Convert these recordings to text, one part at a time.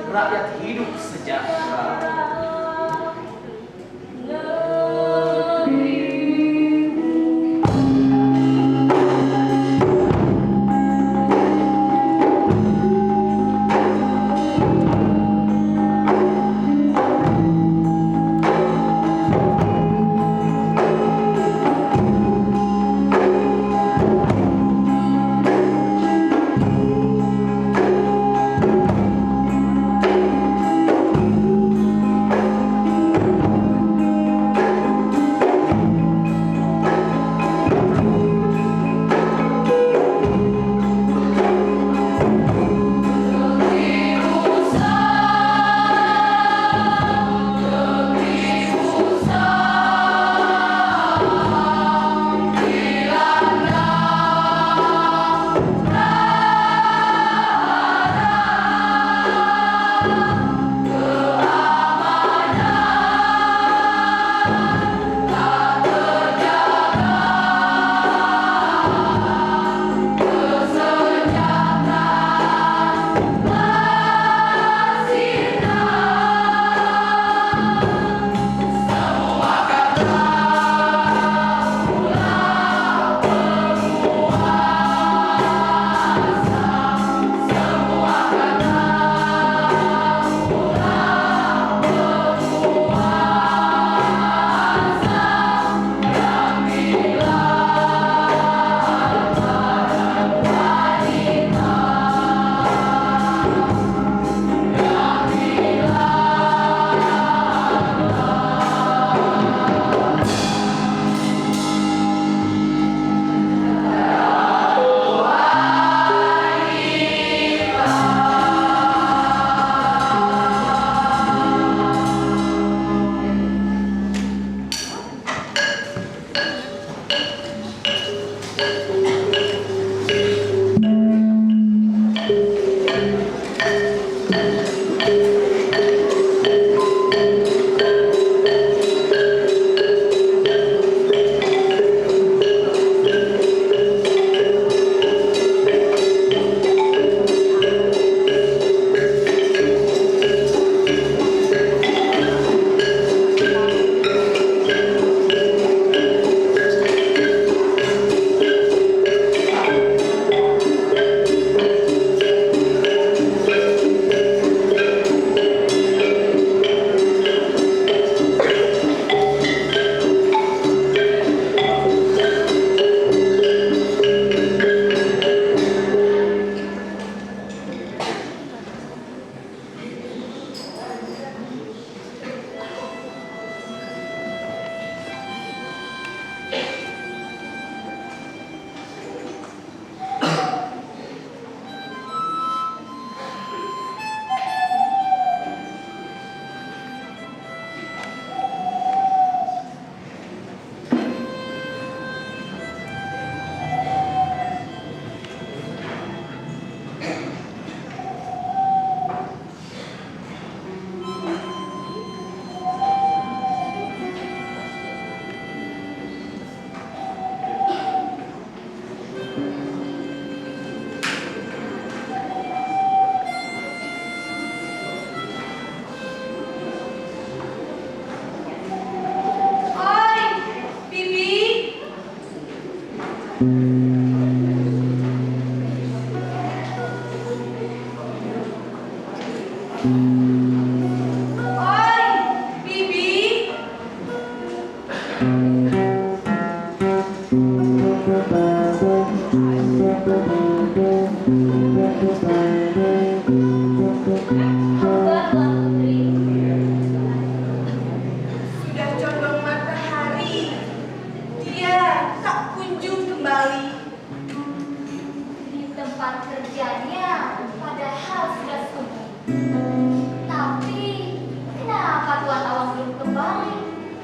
rakyat hidup sejahtera.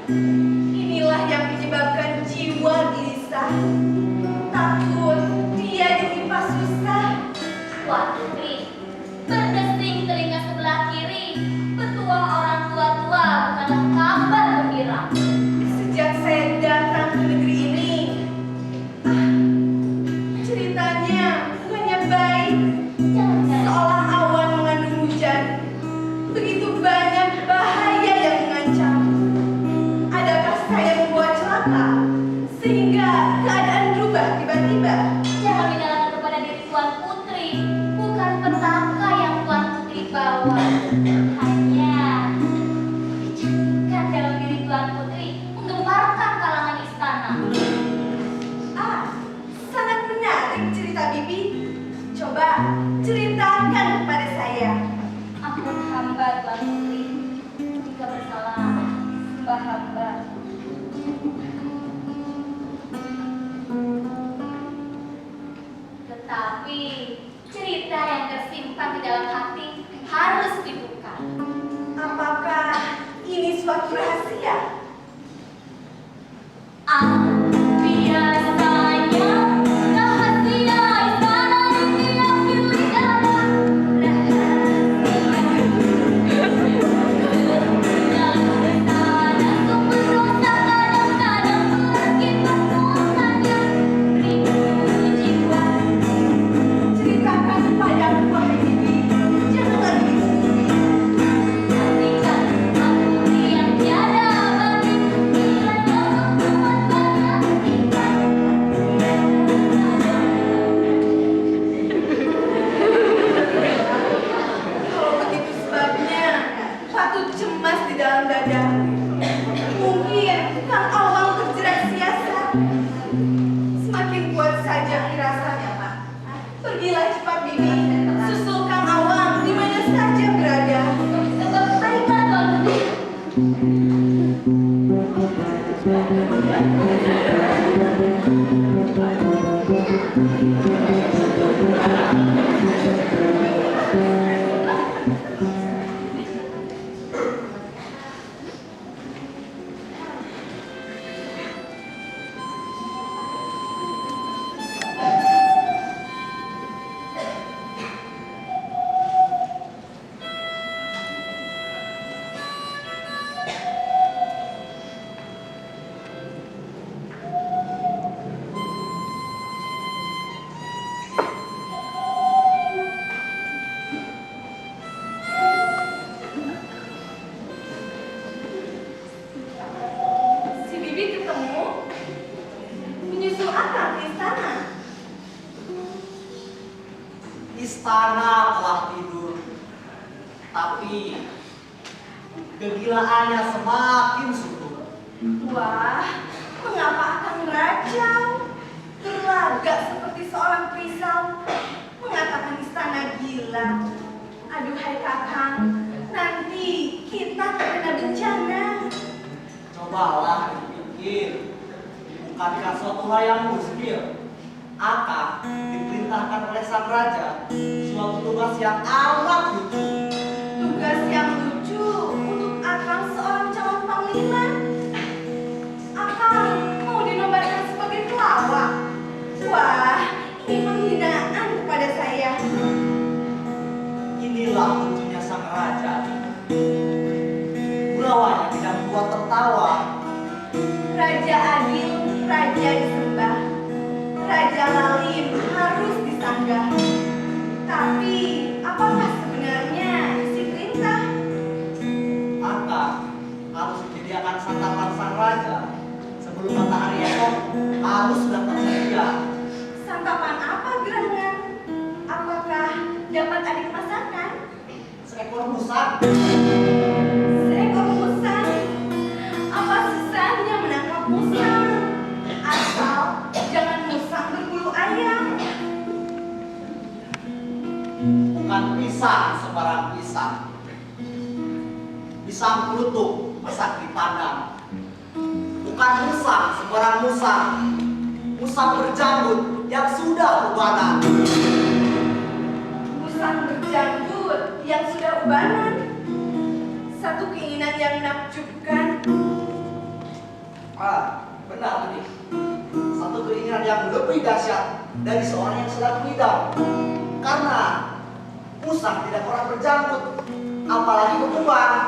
Inilah yang menyebabkan jiwa gelisah. Takut dia ditimpa susah. Waduh, Tri, berdesing telinga sebelah kiri. Petua orang tua-tua bukanlah kabar gembira. Sejak saya datang ke negeri ini, ceritanya bukannya baik. Seolah awan mengandung hujan. Hanya bisikan dalam diri Tuan Putri menggemparkan kalangan istana. Ah, sangat menarik cerita Bibi. Coba ceritakan kepada saya. Ampun hamba Tuan Putri, jika bersalah sembah hamba. Tetapi cerita yang tersimpan di dalam hati harus dibuka. Apakah ini suatu rahasia? Biasanya rahasia istana ini yang pilih dalam dalam istana sumber dosa kadang-kadang berkibar saja ribu jiwa. Ceritakan kepadaku, wahai Bibi. Janganlah ditutupi. Nantikan aku yang tiada banding bila yang membuat banyak ikan. Kalau begitu sebabnya, patut cemas di dalam dada. Mungkin Kang Awang terjerat siasat. Semakin kuat saja firasatnya, Pak. Pergilah cepat, Bibi. Susul Kang Awang di mana saja berada. Baiklah Tuan Putri. Si Bibi ketemu. Menyusul Akang ke istana. Istana telah tidur, tapi kegilaannya semakin subur. Wah, mengapa Akang merajau? Berlagak seperti seorang perisau. Mengatakan istana gila. Aduhai Kakang, nanti kita terkena bencana. Cobalah dipikir, bukankah suatu hal yang mustahil? Akang diperintahkan oleh sang raja suatu tugas yang amat lucu. Tugas yang lucu untuk Akang seorang calon panglima. Akang mau dinobatkan sebagai pelawak. Wah, ini penghinaan kepada saya. Inilah lucunya sang raja. Bulawanya tidak buat tertawa. Raja adil, raja disembah. Raja lalim harus disanggah. Tapi, apakah sebenarnya isi perintah? Akang harus menyediakan santapan sang raja sebelum matahari esok harus sudah tersedia. Santapan apa gerangan? Apakah dapat adik masakan? Seekor musang. Seekor musang. Apa susahnya menangkap musang? Asal jangan musang berbulu ayam. Bukan pisang sembarang pisang. Pisang kelutuk masak dipandang. Bukan musang sembarang musang. Musang berjanggut yang sudah ubanan. Musang berjanggut yang sudah ubanan. Satu keinginan yang menakjubkan. Benar ini. Satu keinginan yang lebih dahsyat dari seorang yang sedang mengidam. Karena musang tidak pernah berjanggut, apalagi berkembang.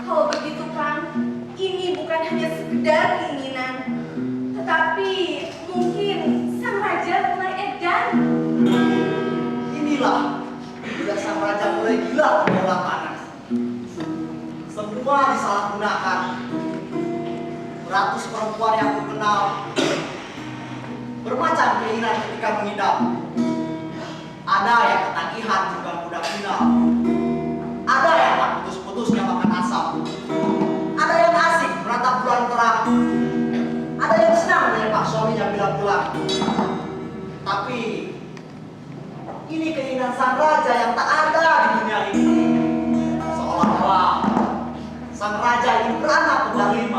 Kalau begitu kan, ini bukan hanya sekedar keinginan, tetapi mungkin sang raja mulai edan. Inilah bila sang raja mulai gila bola panas. Semua disalahgunakan. Ratus perempuan yang ku kenal bermacam keinginan ketika mengidam. Ada yang ketagihan juga budak final. Ada yang Ini keinginan sang raja yang tak ada di dunia ini. Seolah-olah sang raja ini beranak kembar 5.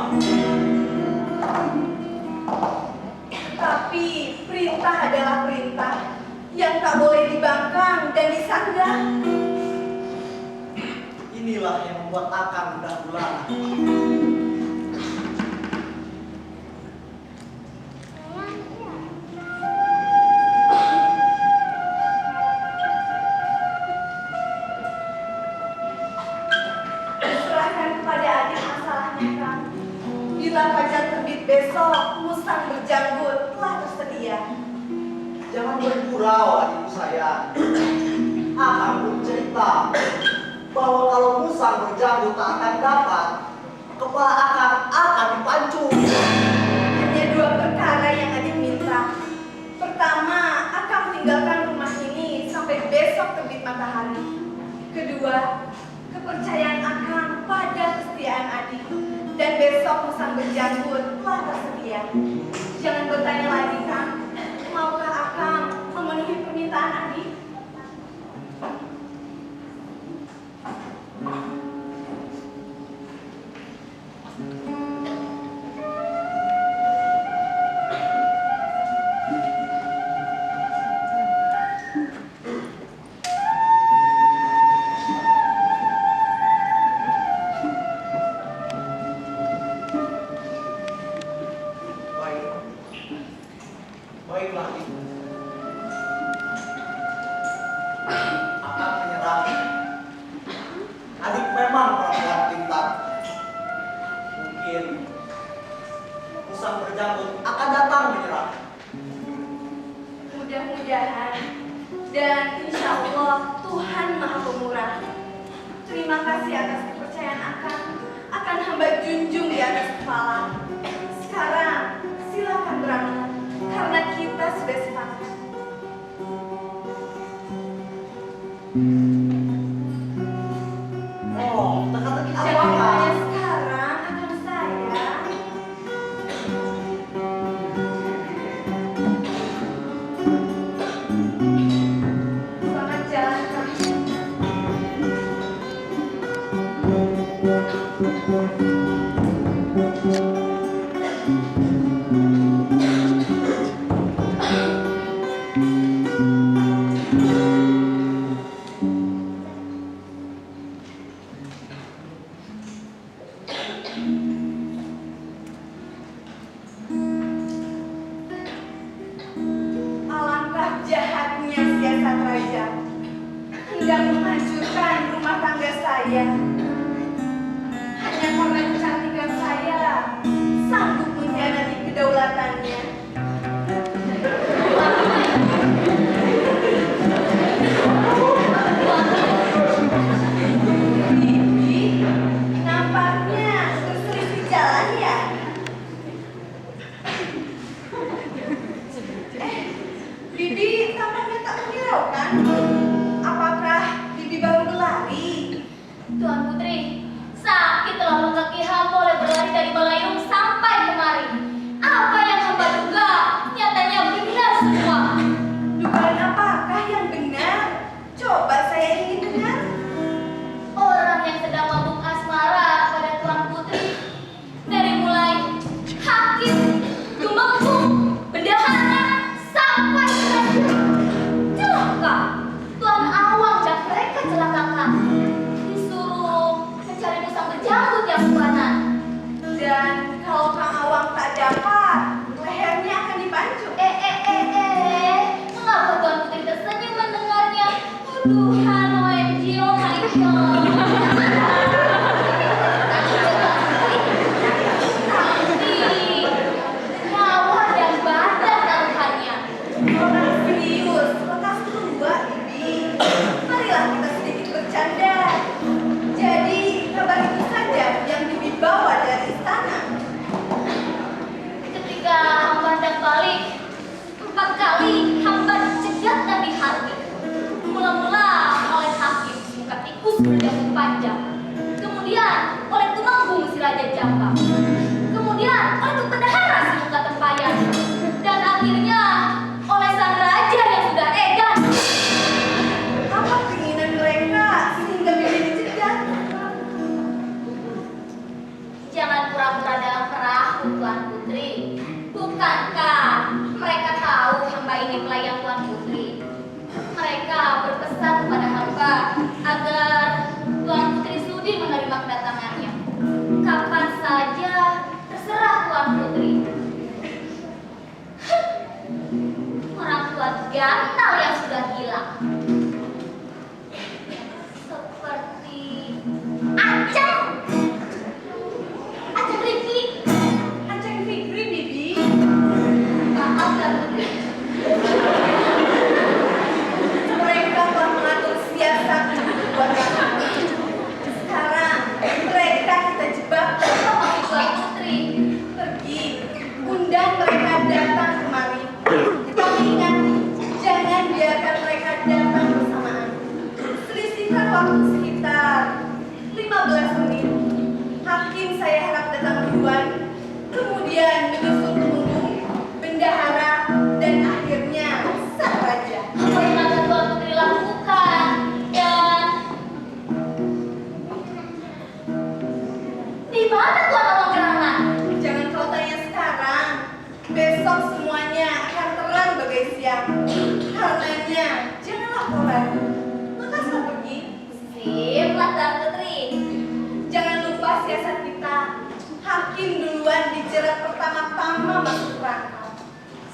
Tapi perintah adalah perintah yang tak boleh dibangkang dan disanggah. Inilah yang membuat Akang mudah gulana. Serahkan kepada adik masalahnya, Kang. Bila fajar terbit besok, musang berjanggut telah tersedia. Jangan bergurau adikku sayang. Akang bercerita bahwa kalau musang berjanggut tak akan dapat, kepala Akang akan dipancung. Hanya 2 perkara yang adik minta. Pertama, Akang tinggalkan rumah ini sampai besok terbit matahari. Kedua, kepercayaan Akang pada kesetiaan adik. Dan besok musang berjanggut telah tersedia. Jangan bertanya lagi, Kang. Maukah Akang memenuhi permintaan adik? Baiklah ibu. Akang menyerah. Adik memang perempuan pintar. Mungkin musang berjanggut akan datang menyerah. Mudah-mudahan dan insya Allah Tuhan Maha Pemurah. Terima kasih atas kepercayaan Akang. Akan hamba junjung di atas kepala. Sekarang silakan berangkat karena kita sudah sepakat. Oh, teka-teki Jangan apa? hanya sekarang akan saya. Selamat jalan, Kang. Alangkah jahatnya siasat raja, hendak menghancurkan rumah tangga saya. Hanya karena kecantikan saya, sanggup mengkhianati kedaulatannya. Bibi, nampaknya berselisih jalan ya? Bibi tampaknya tak menghiraukan. Apakah Bibi baru berlari? Tuan Putri, sakit telah kaki hamba oleh berlari dari Balayung sampai kemari. Apa yang hamba duga, nyatanya benar semua. Dugaan apakah yang benar? Coba saya ingin dengar. Orang yang sedang mabuk asmara pada Tuan Putri, dari mulai hakim, tumenggung, bendahara, sampai raja. Celaka, Tuan Awang dan mereka celakakan. Disuruh mencari musang berjanggut yang buanan. Dan kalau Kang Awang tak dapat, lehernya akan dipancung. Mengapa Tuan Putri tersenyum mendengarnya? Tuduhan OMG, oh my god. Tapi nyawa dan badan taruhannya. Orang serius, lekas tua, Bibi. Marilah kita sedikit bercanda. Jadi, kabar itu saja yang Bibi bawa dari istana. Ketika hamba hendak balik, 4 kali hamba dicegat dan dihati. Mula-mula oleh hakim muka tikus berjanggut panjang, kemudian oleh tumenggung si raja Jambang, kemudian oleh bendahara si muka tempayan, dan akhirnya oleh sang raja yang sudah edan. waktu sekitar 15 menit. Hakim saya harap datang duluan, kemudian menyusul pengunjung, bendahara, dan akhirnya sang raja. Apa yang akan Tuan Putri lakukan? Dan di mana Tuan Awang Gerangan? Jangan kau tanya sekarang. Besok semuanya akan terang bagai siang. Karenanya, janganlah kau ragu. Lekaslah pergi. Siplah Tuan Putri. Jangan lupa siasat kita. Hakim duluan dijerat pertama-tama masuk perangkap.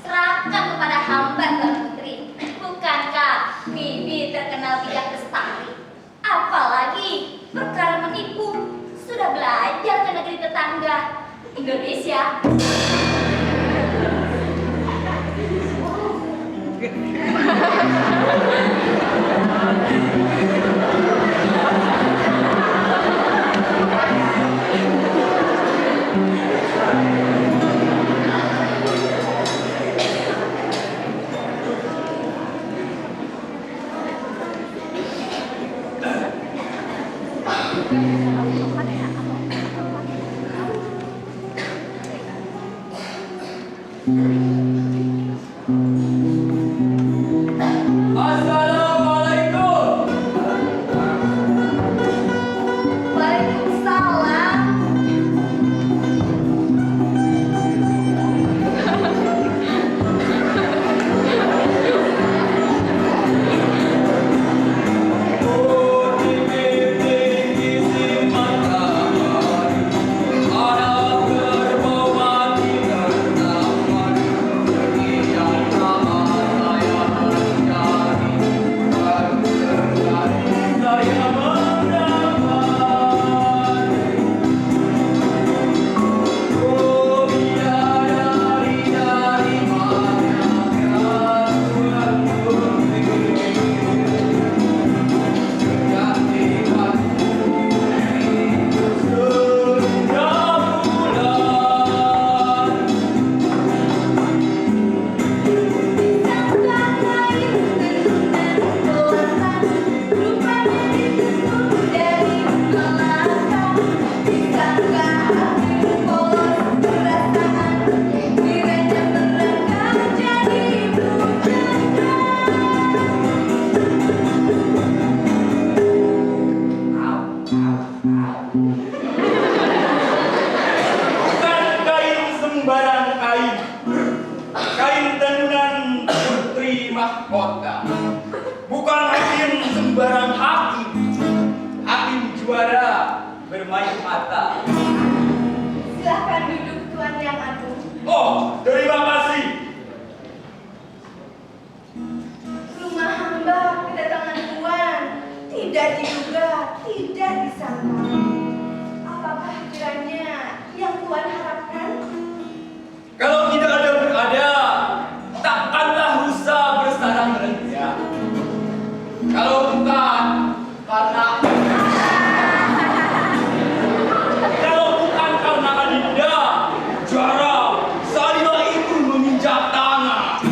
Serahkan kepada hamba Tuan Putri. Bukankah Bibi terkenal bijak lestari? Apalagi perkara menipu. Sudah belajar ke negeri tetangga Indonesia. Assalamualaikum. Waalaikumsalam. Bukan kain sembarang kain. Kain tenunan putri mahkota. Bukan hakim sembarang hakim. Hakim juara bermain mata. Silahkan duduk Tuan Yang Agung. Oh, terima kasih. Rumah hamba kedatangan Tuan. Tidak diduga, tidak disangka. Apakah kiranya yang Tuan harapkan? Kalau tidak ada berada, takkanlah rusa bersarang rendah. Kalau bukan karena Adinda, juara Salima itu menginjak tangan.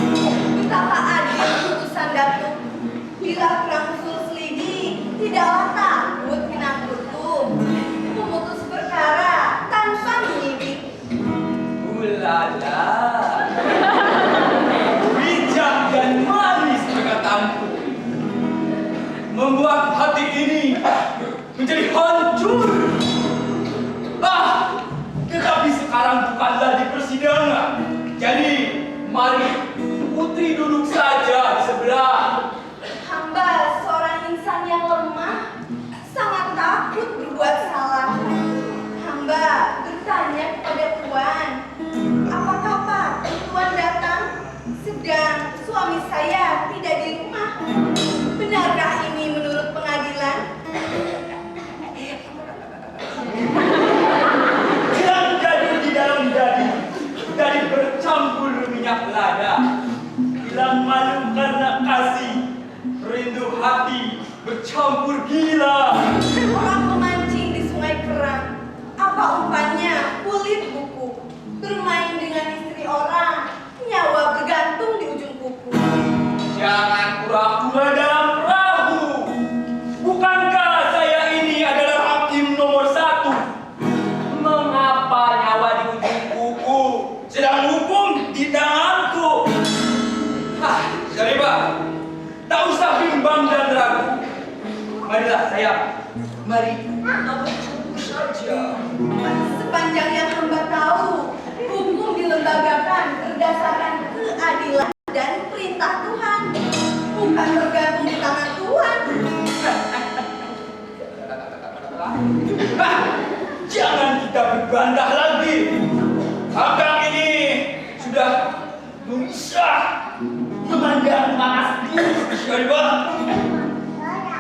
Betapa adil putusan Datuk. Bila perang usul selidi, tidaklah takut kena kutuk. Memutus perkara tanpa menyidik. Ulala, bijak dan manis perkataanku, membuat hati ini menjadi hancur. Tetapi sekarang bukanlah di persidangan. Jadi, mari Putri duduk saja di sebelah. Hamba seorang insan yang lemah, sangat takut berbuat salah. Hamba bertanya kepada Tuan, apakah patut Tuan datang sedang suami saya tidak di rumah? Benarkah ini menurut pengadilan? Di dalam dadi bercampur minyak lada. Hilang malu karena kasih, rindu hati bercampur gila. Orang memancing di sungai Kerang, apa umpannya kulit buku. Bermain dengan istri orang, nyawa bergantung di ujung kuku. Jangan pura-pura dalam perahu. Bukankah sayang, mari kita bersyukur saja. Sepanjang yang hamba tahu, hukum dilembagakan berdasarkan keadilan dan perintah Tuhan, bukan tergantung di tangan Tuhan. Jangan kita berbantah lagi. Akang ini sudah bisa memandang panas sekali banget.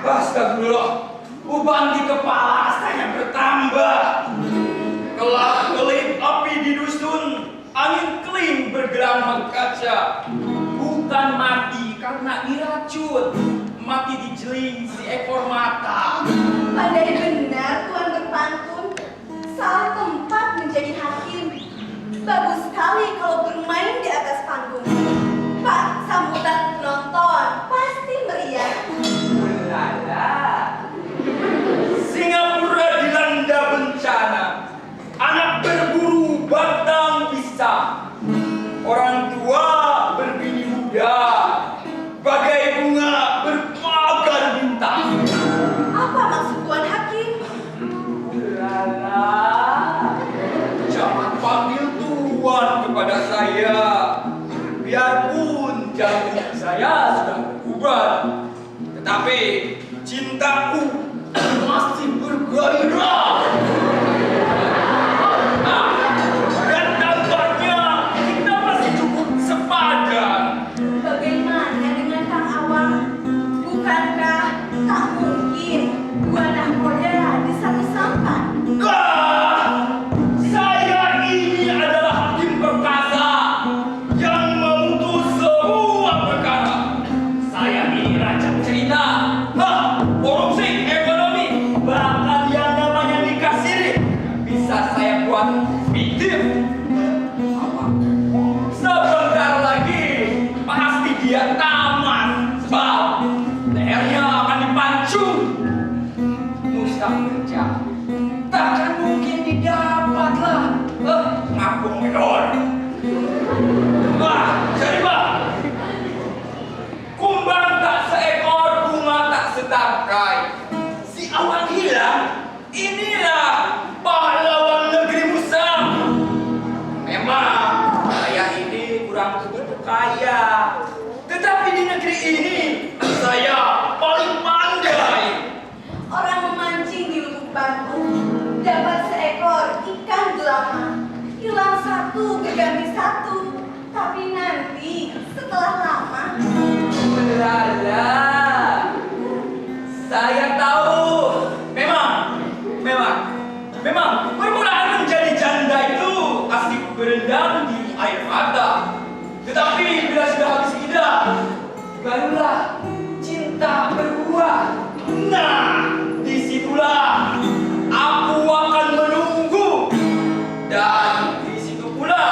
Astagfirullah, beban di kepala saya bertambah. Kelap-kelip api di dusun, angin keling bergerak mengkaca. Bukan mati karena diracun, mati dijeling seekor mata. Pandai benar Tuhan berpantun, salah tempat menjadi hakim. Bagus sekali kalau bermain di atas panggung. Pak, sambutan penonton pasti meriah. Ulala. Singapura dilanda bencana. Anak berburu batang pisang. Orang tua berbini muda. Bagai bunga berpagar bintang. Apa maksud Tuan Hakim? Ulala. Jangan panggil Tuhan kepada saya. Biarpun janji saya sudah berubah, tetapi cintaku masih bergairah. Nah, dan nampaknya kita masih cukup sepadan. Bagaimana dengan Kang Awang? Bukankah tak mungkin dua nakoda di satu sampan? Saya ini adalah hakim perkasa yang memutus semua perkara. Saya ini raja cerita, korupsi ekonomi, bahkan yang namanya nikah siri bisa saya buat fiktif. Apa? Sebentar lagi pasti dia tamat, sebab lehernya akan dipancung. Musang kerja takkan mungkin didapatlah. Ngapung medor. Jadi Pak, kumbang tak seekor, bunga tak setangkai. Si Awang hilang, inilah pahlawan negeri Musang. Memang saya ini kurang begitu kaya, tetapi di negeri ini saya paling pandai. Orang memancing di lubuk batu dapat seekor ikan gelama. Hilang satu berganti satu, tapi nanti setelah lama. Ulala, saya tahu. Memang permulaan menjadi janda itu asik berendam di air mata. Tetapi bila sudah habis ida, barulah cinta berbuah. Nah, disitulah aku akan menunggu, dan di situ pula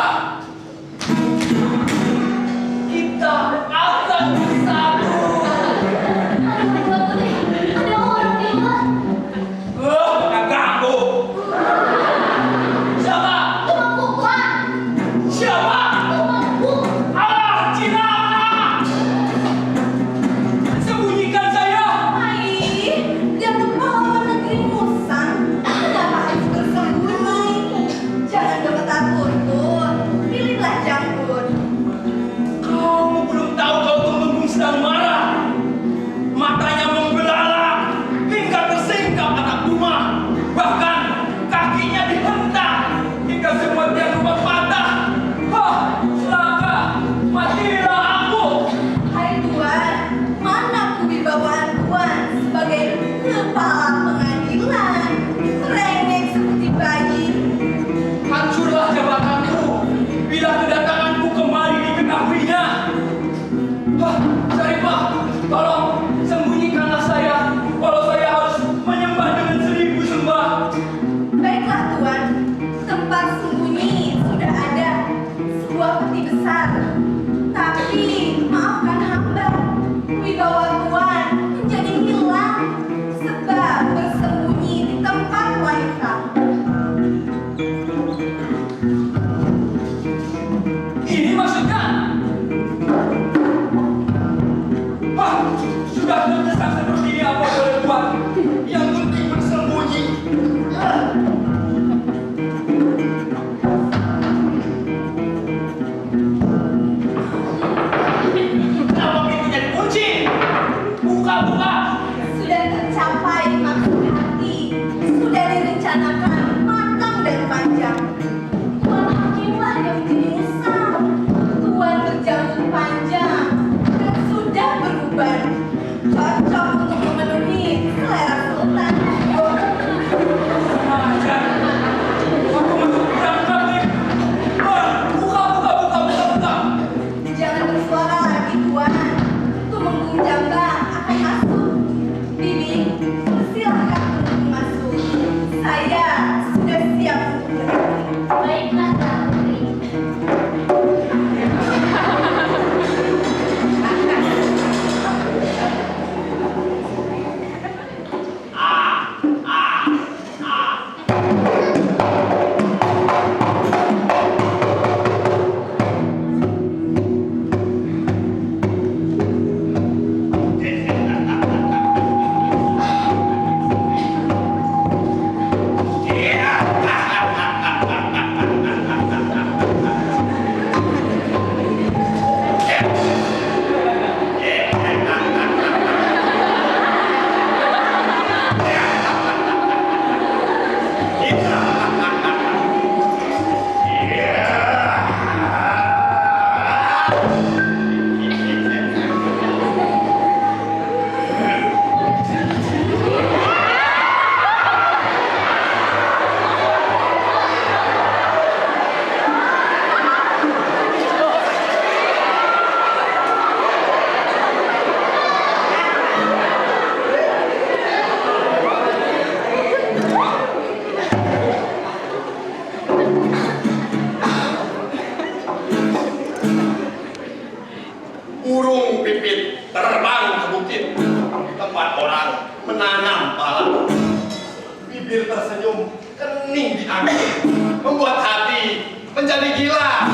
bibir tersenyum, kening di angin, membuat hati menjadi gila.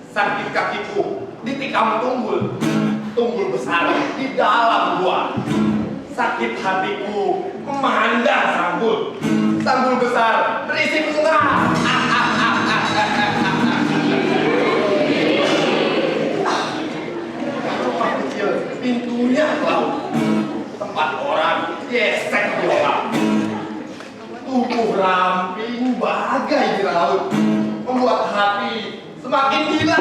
Sakit kakiku ditikam tunggul, tunggul besar di dalam gua. Sakit hatiku memandang sanggul, sanggul besar berisi bunga. Rumah kecil pintunya ke laut, tempat orang gesek di orang. Tubuh ramping bagai di laut, membuat hati semakin gila.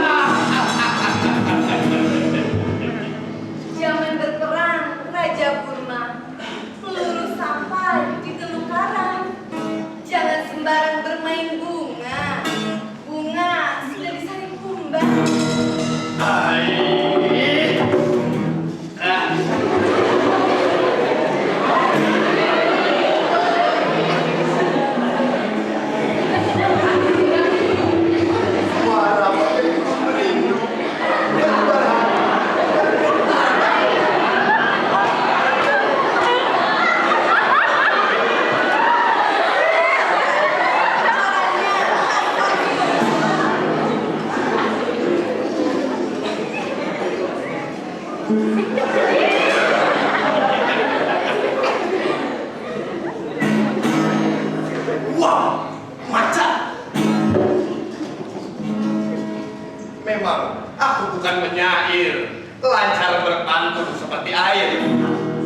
Zaman berperang Raja Purma, peluru sampai di teluk karang. Jangan sembarang bermain bunga, bunga sudah disaring kumbang. Suara begitu merindu yang Wah, macan. Memang aku bukan penyair, lancar berpantun seperti air.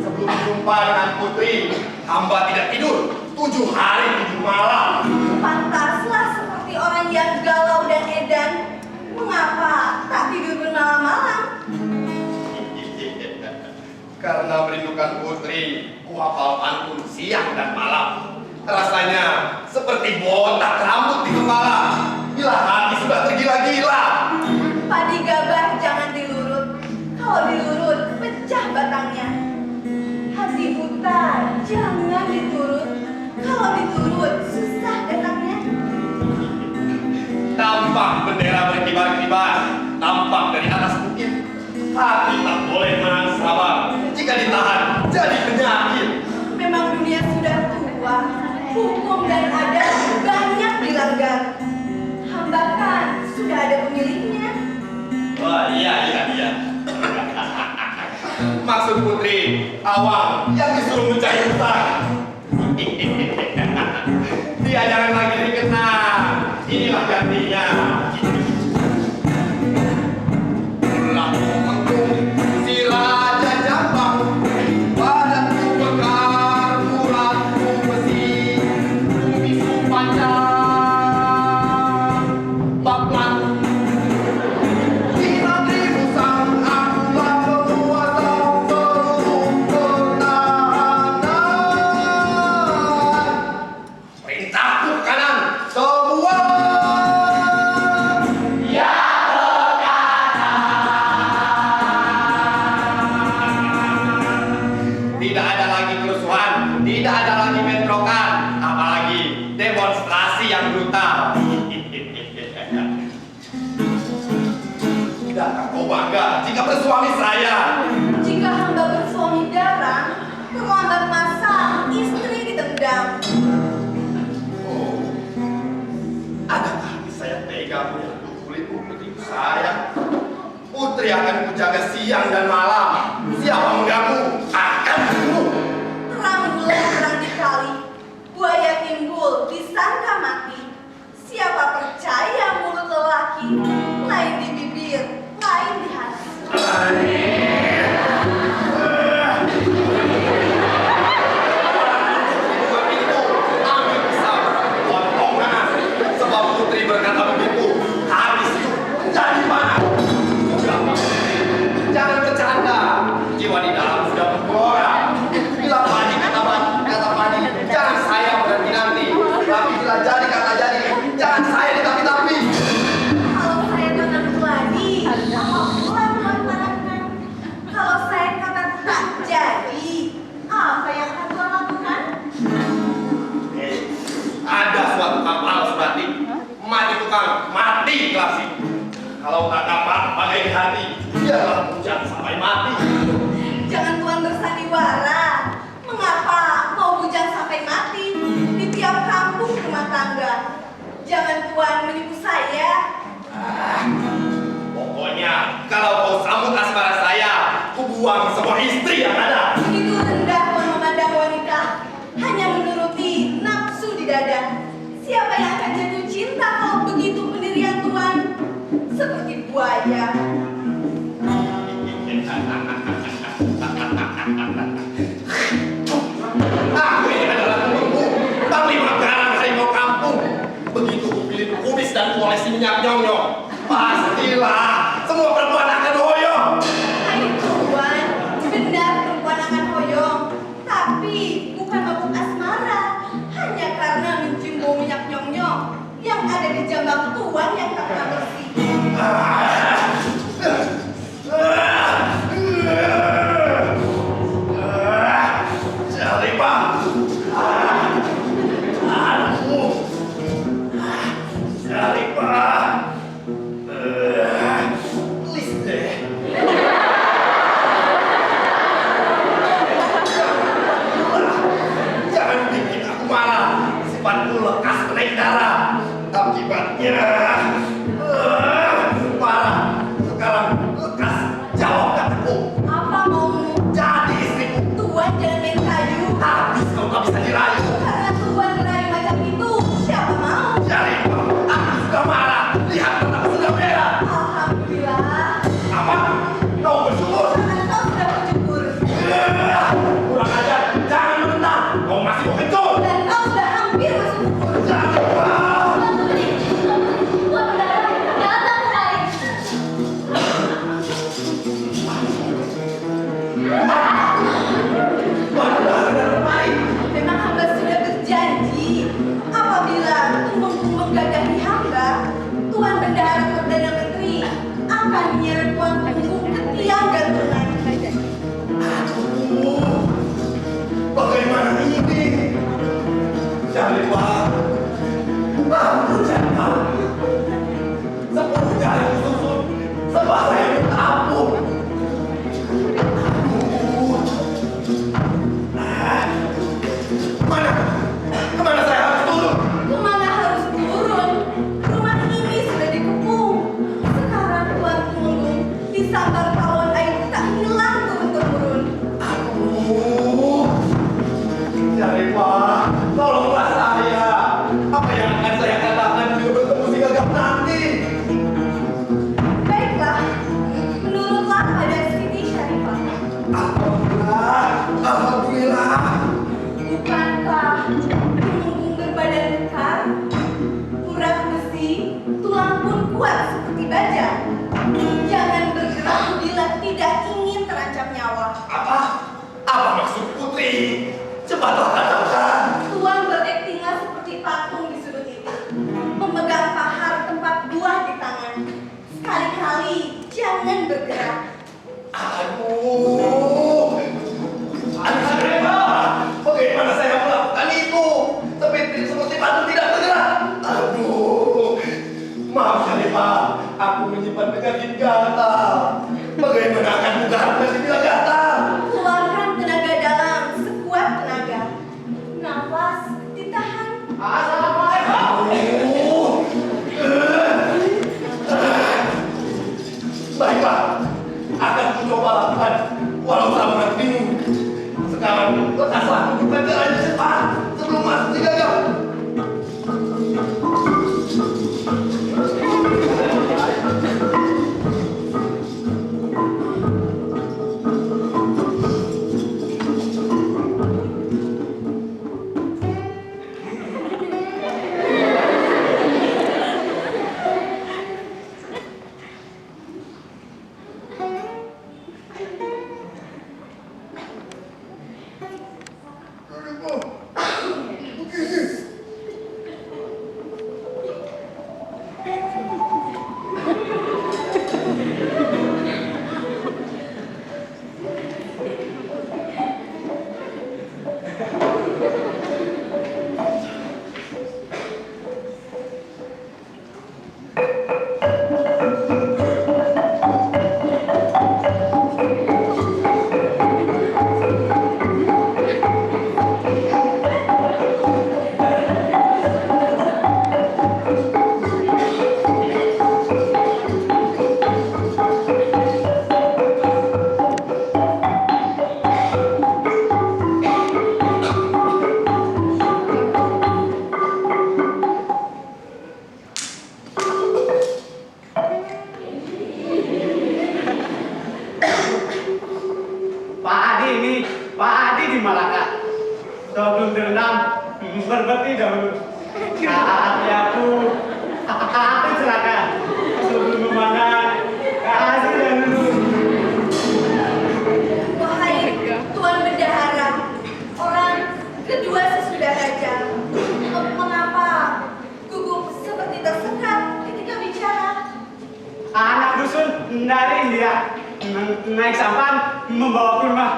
Sebelum jumpa dengan putri, hamba tidak tidur 7 hari 7 malam. Pantaslah seperti orang yang galau dan edan. Mengapa tak tidur bermalam-malam? Karena merindukan putri, ku hafal pantun siang dan malam. Rasanya seperti botak rambut di kepala bila hati sudah tergila-gila. Padi gabah jangan dilurut, kalau dilurut pecah batangnya. Hati buta jangan diturut, kalau diturut susah datangnya. Tampak bendera berkibar-kibar, tampak dari atas bukit. Hati tak boleh menahan sabar, jika ditahan jadi penyakit. Memang dunia sudah tua, hukum dan adat banyak dilanggar. Hamba kan sudah ada pemiliknya. Wah, iya. Maksud putri, awang yang disuruh mencari hutang. Dia jangan lagi dikenal. Inilah gantinya. Lalu menggung si Raja Jambang, badanku bekar, uratku besi, bisu panjang, baklan. Di negeri musang, akulah penguasa seluruh pertahanan. Perintahku kanan, semua. Tidak ada lagi kerusuhan, tidak ada lagi bentrokan, apalagi demonstrasi yang brutal. Tidakkah kau bangga jika bersuami saya? Jika hamba bersuami garang, terlambat masak, istri ditendang. Oh, adakah hati saya tega menyentuh kulitmu putriku sayang? Putri akan kujaga siang dan malam. Siapa mengganggu akan dibunuh. Terang bulan terang dikali, buaya timbul disangka mati. Siapa percaya mulut lelaki, lain di bibir, lain di hati. Begitu, ambil pisau, potongan. Sebab putri berkata begitu, habis itu jadi panah. Jangan bercanda, jiwa di dalam sudah bergol. buang semua istri yang ada. Begitu rendah Tuan memandang wanita, hanya menuruti nafsu di dada. Siapa yang akan jatuh cinta kalau begitu pendirian Tuan? Seperti buaya. Aku ini adalah temanku, panglima garang harimau kampung. Begitu kupilih kumis dan polisi minyak nyong-nyong, pastilah semua perempuan akan hoyong. Hai Tuan, benar perempuan akan hoyong. Tapi bukan mabuk asmara, hanya karena mencium bau minyak nyong-nyong yang ada di jambak Tuan yang tak pernah bersih. Jalipah. Aduh. Jalipah. Please deh. Jangan bikin aku marah. Sifatku lekas menaik darah. Akibatnya parah. Sekarang lekas jawab kataku. Apa maumu? Jadi istriku. Tuan jangan main kayu. Habis kau tak bisa dirayu. Karena Tuan berani macam itu, siapa mau? Jalipah, aku sudah marah. Lihat mataku sudah merah. Alhamdulillah, Apa? Kau bersyukur? karena kau sudah bersyukur. Kurang ajar. Jangan menentang. Kau masih mau kencur. Dan kau sudah hampir masuk kubur. Jalipah. Tuan Putri, Tuan Mendarat, datang kembali. Benar-benar baik. Memang hamba sudah berjanji, apabila tumbang-tumbang gagahi hamba, Tuan Bendahara Perdana Menteri akan menyeret Tuan Punggung ke tiang gantungan. Aduh, bagaimana ini? Jalipah, aku jatuh. 10 jari susun, sebab saya minta ampun. Mana? Kemana saya harus turun? Kemana harus turun? Rumah ini sudah dikepung. Sekarang Tuan Punggung disambar tawon air tak hilang turun-temurun. Aduh, Jalipah, tolonglah saya. Apa yang akan saya katakan bila bertemu si Gagap nanti? Baiklah, menurutlah pada Siti Syarifah. Alhamdulillah, alhamdulillah. Bukankah punggung berbadan kekar, urat besi, tulang pun kuat seperti baja? Jangan bergerak bila tidak ingin terancam nyawa. Apa? Apa maksud putri? Cepatlah katakan. Tuan beraktinglah seperti patung di sudut titik, memegang pahar tempat buah di tangan. Sekali-kali jangan bergerak. Aduh, bagaimana saya melakukan itu? Seperti patung tidak bergerak. Aduh, maaf Jalipah, aku menyimpan penyakit gatal. Bagaimana akan buka penyakit bila gatal? Keluarkan tenaga dalam sekuat tenaga. Nafas ditahan. Aduh. Baiklah, akan ku coba lakukan walau sangat bingung. Sekarang lekaslah tunjukkan jalannya cepat sebelum masuk si Gagap. ini padi di Malaka. Sebelum berenam, berbekti dahulu. Hati aku celaka. Sebelum memandang kasih dahulu. Wahai Tuan Bendahara, orang kedua sesudah raja, mengapa gugup seperti tersengat ketika bicara? Anak dusun dari India naik sampan membawa kurma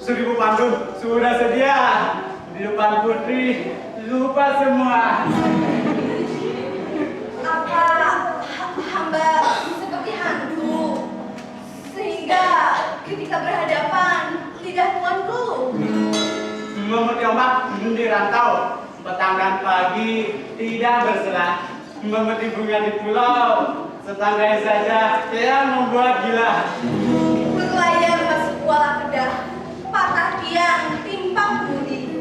1000 pandum sudah sedia di depan putri, lupa semua. Apa hamba seperti hantu sehingga ketika berhadapan lidah tuanku? Memetik ombak di rantau, petang dan pagi tidak berselah. Memetik bunga di pulau, setanggai saja yang membuat gila. Berlayar masuk kuala kedah, patah tiang timpang budi.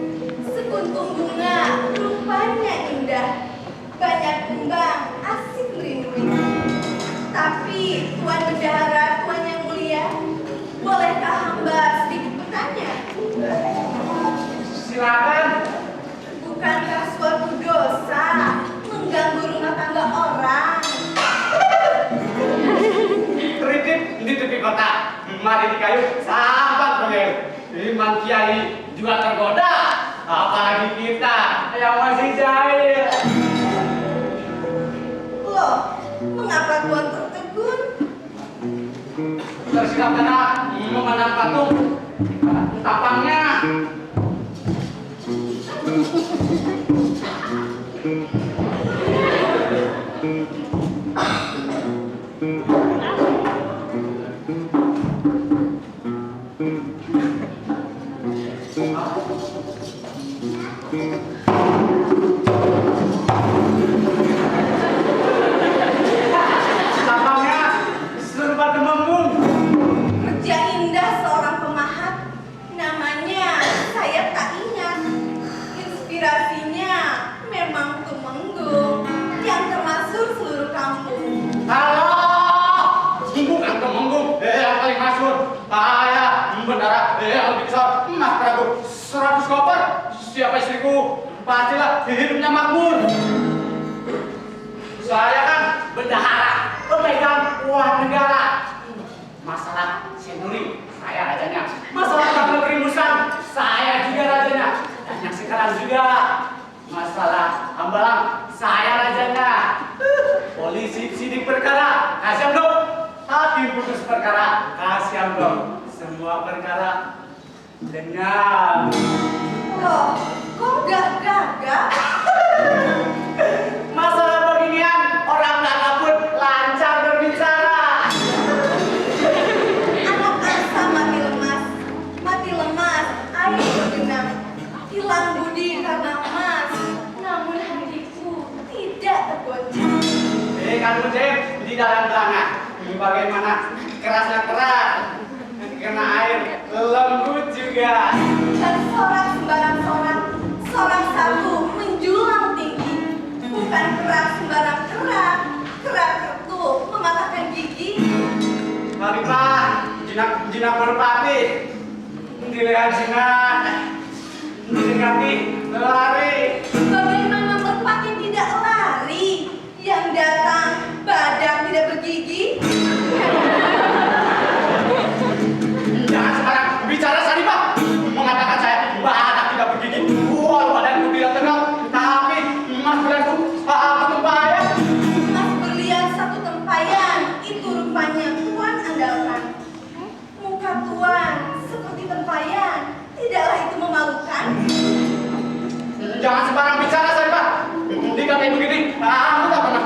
Sekuntum bunga rupanya indah, banyak kembang asik merindui. Tapi Tuan Bendahara, Tuan yang mulia, bolehkah hamba sedikit bertanya? Silakan. Bukankah suatu dosa mengganggu rumah tangga orang? Tritip di tepi kota, mari di kayu sampat bengel. Imam Kiai juga tergoda, apalagi kita yang masih jahil. Loh, mengapa Tuan tertegun? Tersilap karena memandang patung tapangnya. Tapangnya serupa temenggung. Kerja indah seorang pemahat, namanya saya tak ingat. Inspirasinya memang Temenggung yang termasuk seluruh kampung. Halo, bukan temenggung yang paling masyhur. Saya bendara yang lebih besar, Mas Prabu 100 koper. Siapa istriku? Pastilah hidupnya makmur. Saya kan bendahara, pemegang uang negara. Masalah sendiri, saya rajanya. Masalah dalam negeri Musang, saya juga rajanya. Dan yang sekarang juga. Masalah Hambalang, saya rajanya. Polisi sidik perkara, kasih amplop. Hakim putus perkara, kasih amplop. Semua perkara dengan Loh, kok gak gagah? masalah beginian orang gagah pun lancar berbicara. Anak angsa mati lemas, air bergenang. Hilang budi karena emas, namun hatiku tidak tergoncang. Kan Musim di dalam belanga. Bagaimana kerasnya keras, kena air lembut juga. Dan sorak sembarang sorak, sorak satu menjulang tinggi. Bukan kerak sembarang kerak, kerak ketuk mematahkan gigi. Mari Pak, jinak merpati. Dilihat jinak, didekati lari. Bagaimana merpati tidak lari? Yang datang badak tidak bergigi. Jangan sembarang bicara Saripah. Mengatakan saya badak tidak bergigi. Walau badanku tidak tegak, tapi emas berlianku satu tempayan. Emas berlian satu tempayan, itu rupanya Tuan andalkan. Muka Tuan seperti tempayan, tidaklah itu memalukan? Jangan sembarang bicara Saripah. Dikatain begini, aku tak pernah.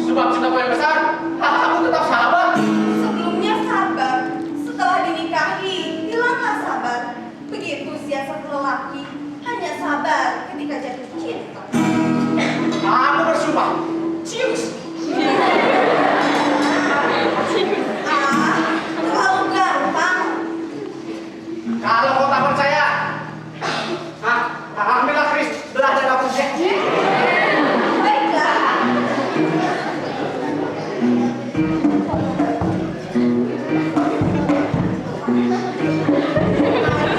Sebab cintaku yang besar, aku tetap sabar. Sebelumnya sabar, setelah dinikahi, hilanglah sabar. Begitu siasat lelaki, hanya sabar ketika jatuh cinta. Aku bersumpah, cius. Terlalu gampang. Kalau kau tak percaya, ambillah keris belah dada kunci. Baiklah. Mari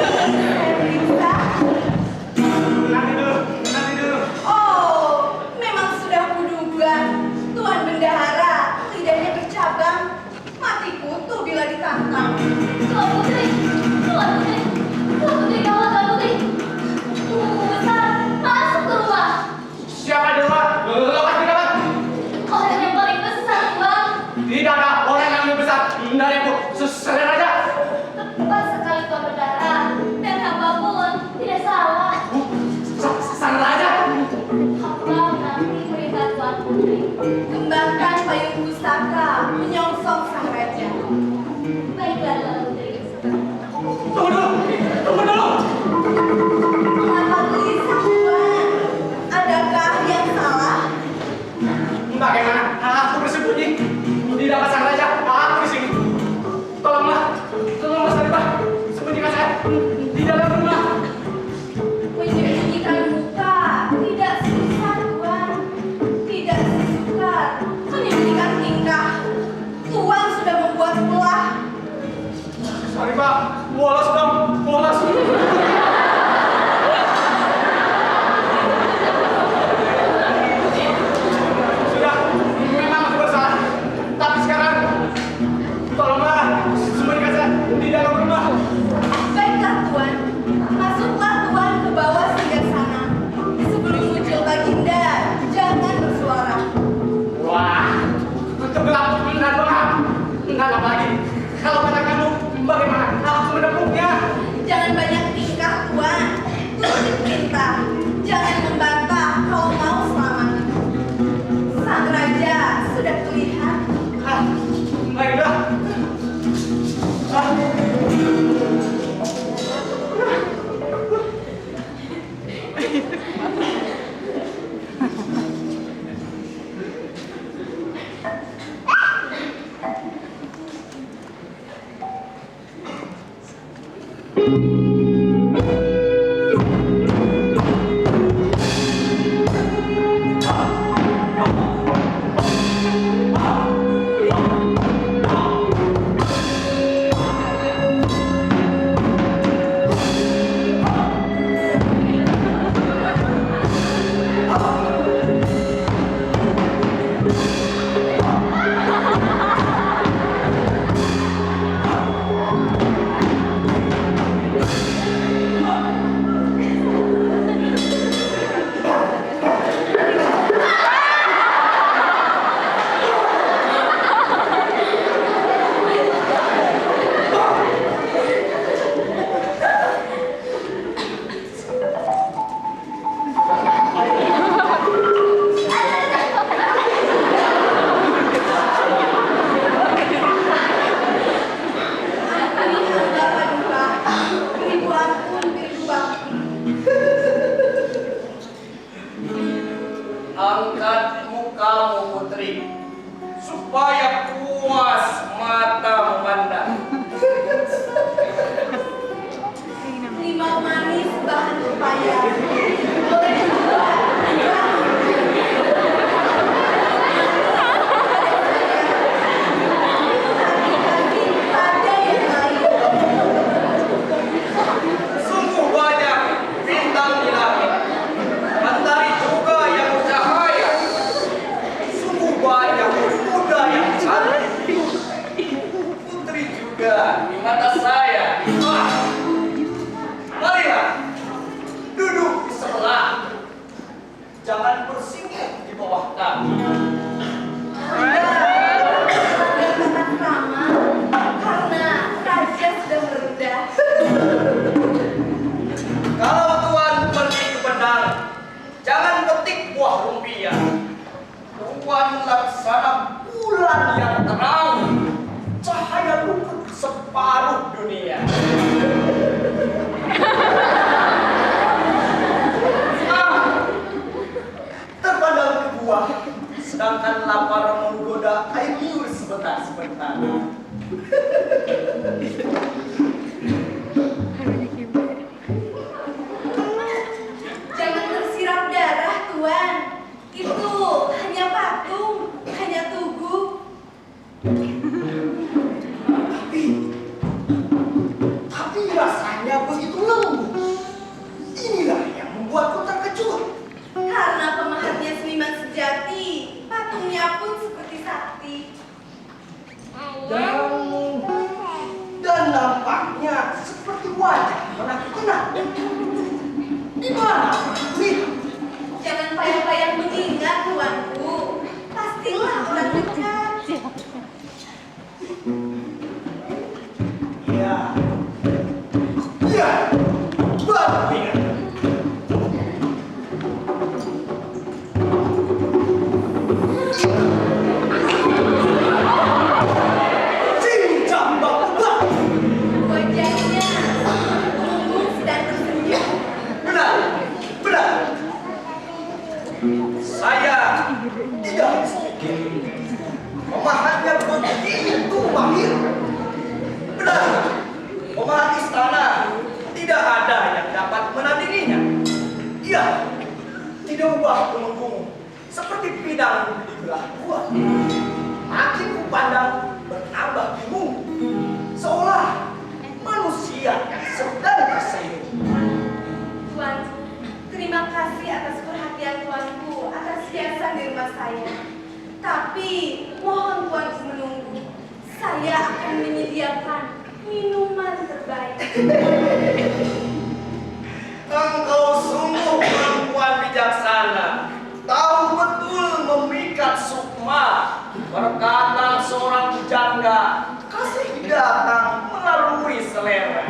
Angkat mukamu putri, supaya puas mata memandang. Limau manis bahan pepaya. Boleh dicoba. Hati-hati pada yang lain. Sungguh banyak bintang di langit, mentari juga yang bercahaya. Sungguh banyak pemuda yang cantik, putri juga di mata saya. Marilah, duduk di sebelah, jangan bersinggung di bawah kami. Kata sama karena raja sedang merendah. Kalau Tuan pergi ke Penang, jangan petik buah rumpia. Tuan laksana bulan yang terang, cahaya luput separuh dunia. Terpandang ke buah, sedangkan lapar menggoda air liur sebentar-sebentar. Jangan tersiram darah, Tuan. Itu hanya patung, hanya tugu. Tapi rasanya begitu lembut. Inilah yang membuatku terkejut. Karena pemahatnya seniman sejati, patungnya pun seperti sakti. Dan nampaknya seperti wajah menakutkan. Di mana lihat? Jangan payah-payah mengingat, Tuanku. Pastilah orang dekat. Ya, ya, baru ingat. Cincang bak-bak. Wajahnya mungkin sedang tersenyum. Benar, benar. Saya tidak habis pikir. Pemahatnya begitu mahir. Benar, pemahat istana tidak ada yang dapat menandinginya. Ia tidak ubah temenggung seperti pinang di belah dua. Makin kupandang bertambah bingung, seolah manusia yang sedang tersenyum. Tuanku, terima kasih atas perhatian Tuanku atas hiasan di rumah saya. Tapi mohon Tuanku menunggu. Saya akan menyediakan minuman terbaik. Engkau sungguh perempuan bijaksana, tahu betul memikat sukma. Berkata seorang janda, kasih datang melalui selera.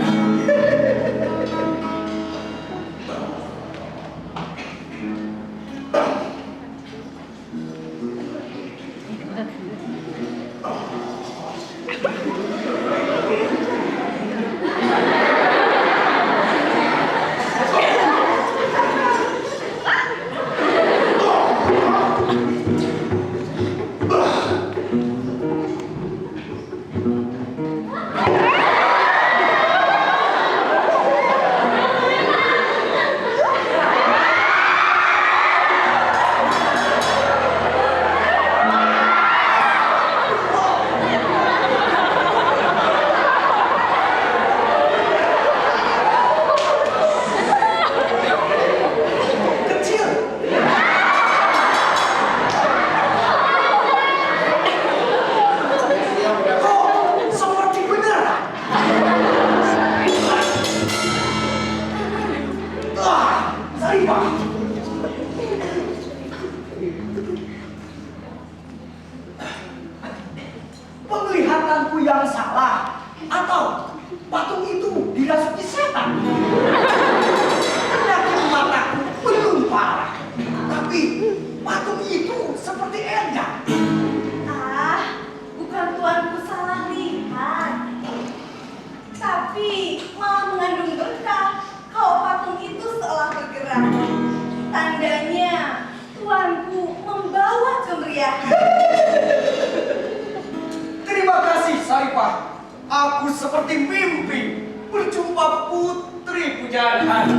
hujan hati.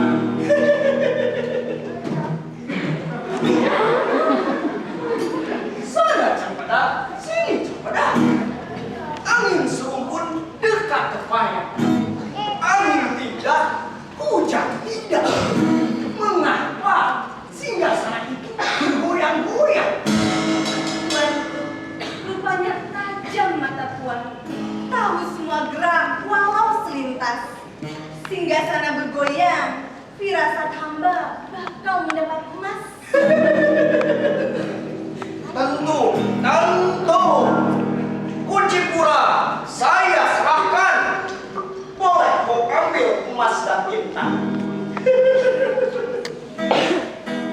Sana Cempedak, sini Cempedak. Angin serumpun dekat kepala. Angin tidak, hujan tidak. Mengapa singgasana itu bergoyang-goyang? Tuanku, rupanya tajam mata tuan. Tahu semua gerak walau selintas. Singgasana bergoyang, firasat hamba bakal mendapat emas. Tentu, tentu. Kunci pura saya serahkan. Boleh kau ambil emas dan bintang.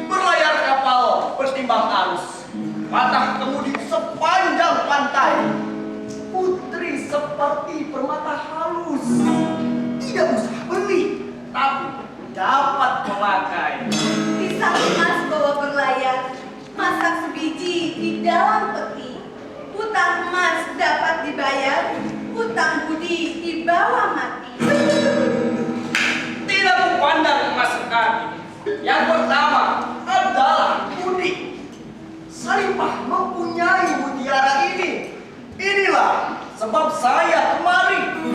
Berlayar kapal bertimbang arus. Patah kemudi sepanjang pantai. Putri seperti permata halus. Tidak usah beli, tapi dapat memakai. Pisang emas bawa berlayar, masak sebiji di dalam peti. Hutang emas dapat dibayar, hutang budi dibawa mati. Tidak memandang emas sekali. Yang pertama adalah budi. Saripah mempunyai mutiara ini. Inilah sebab saya kemari.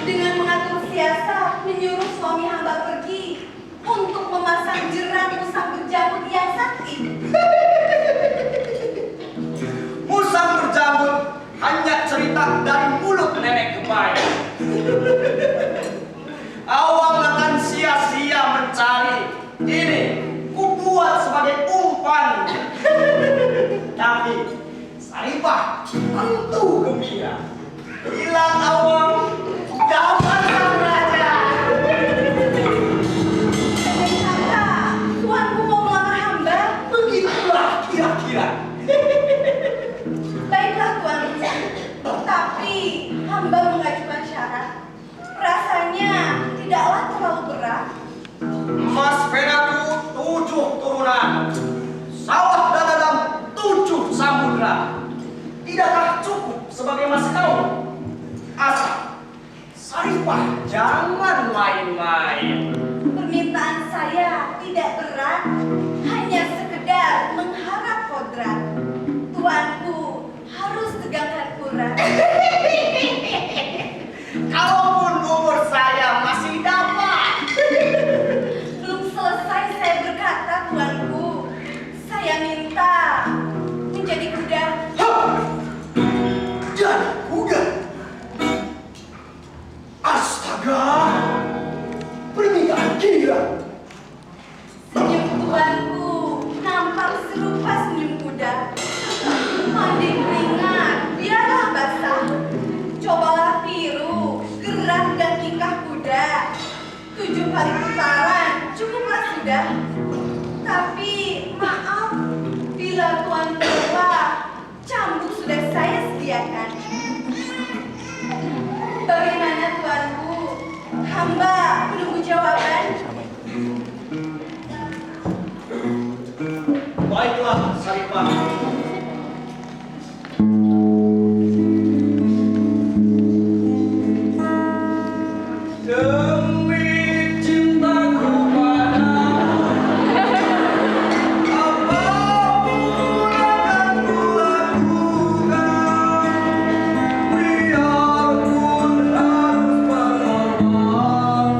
Dengan mengatur siasat menyuruh suami hamba pergi untuk memasang jerat musang berjamut yang sakti. Musang berjambut hanya cerita dari mulut nenek kebaya. Awang akan sia-sia mencari. Ini kubuat sebagai umpan. Tapi Saripah tentu gembira. Hilang awang, dapat sang raja. Dan kata, tuanku mau melamar hamba. Begitulah kira-kira. Baiklah tuanku, tapi hamba mengajukan syarat. Rasanya tidaklah terlalu berat. Emas penaku 7 turunan. Sawah dan ladang 7 samudra. Tidakkah cukup sebagai mas kawin? Asal Saripah jangan main-main. Permintaan saya tidak berat, hanya sekedar mengharap kodrat. Tuanku harus tegakkan urat. Kalaupun umur saya masih dapat. Belum selesai saya berkata, tuanku. Saya minta menjadi kuda. Jadi kuda. Astaga, permintaan gila. Senyum tuanku nampak serupa senyum kuda. Mandi keringat, biarlah basah. Cobalah tiru gerak dan tingkah kuda. 7 kali putaran cukuplah sudah. Tapi maaf, bila tuan lupa, cambuk sudah saya sediakan. Bagaimana tuanku? Hamba menunggu jawaban. Baiklah, Saripah. Demi cintaku padamu, apapun akan kulakukan. Biarpun harus berkorban,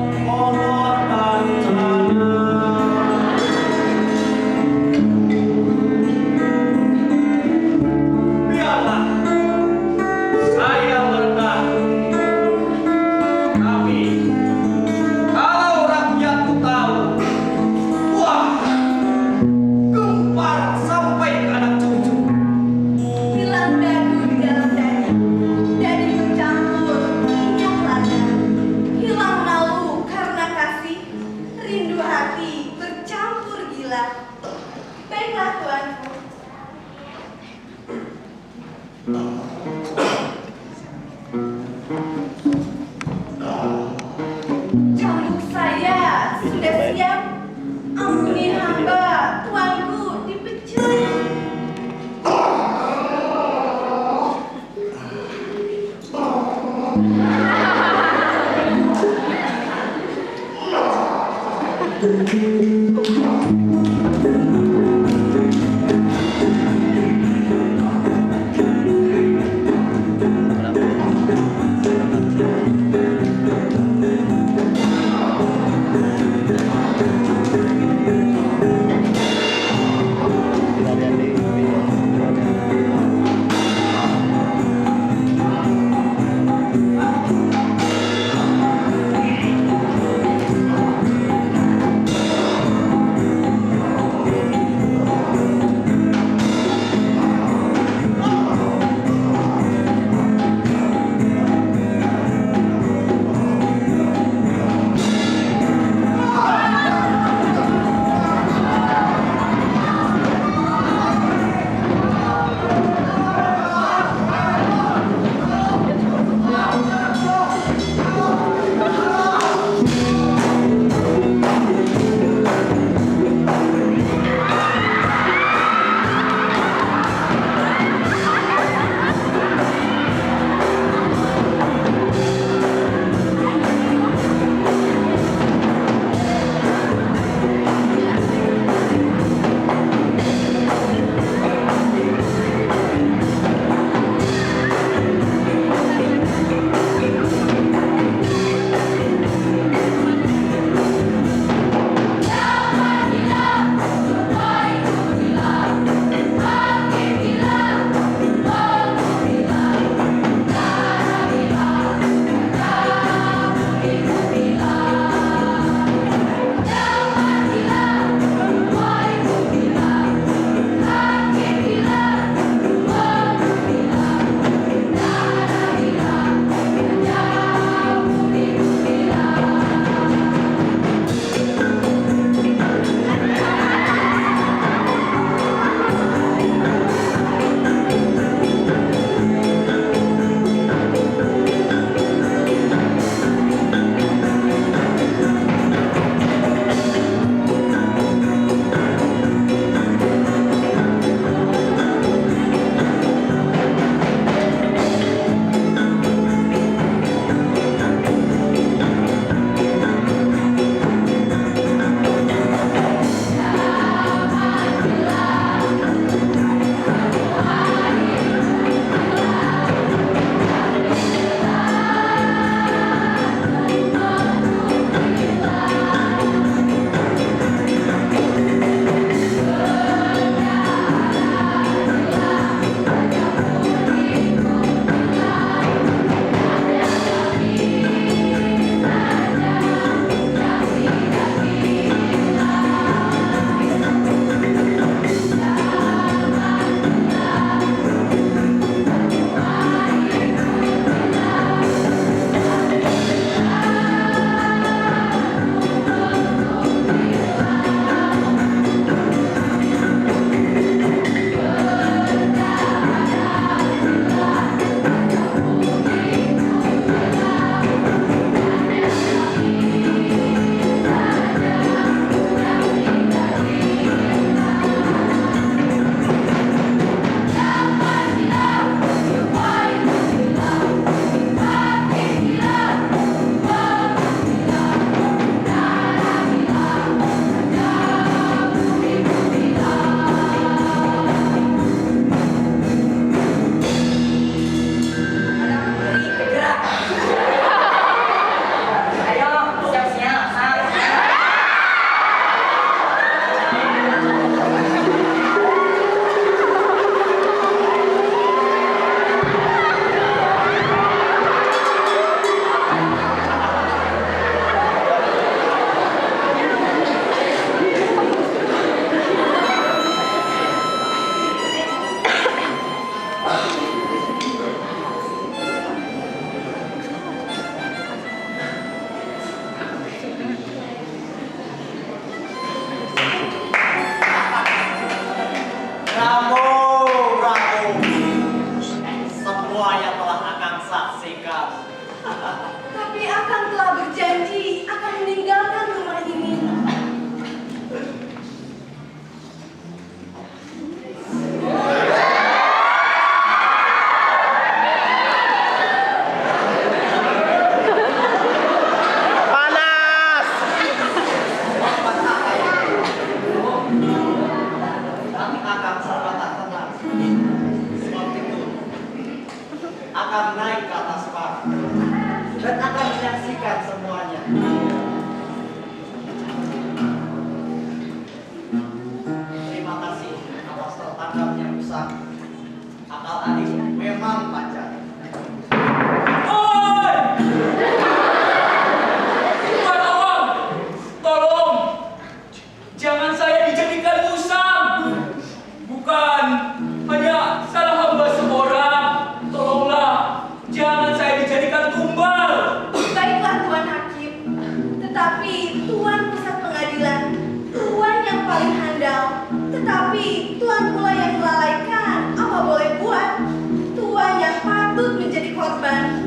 Tuan pusat pengadilan, Tuan yang paling handal. Tetapi Tuan pula yang melalaikan. Apa boleh buat? Tuan yang patut menjadi korban.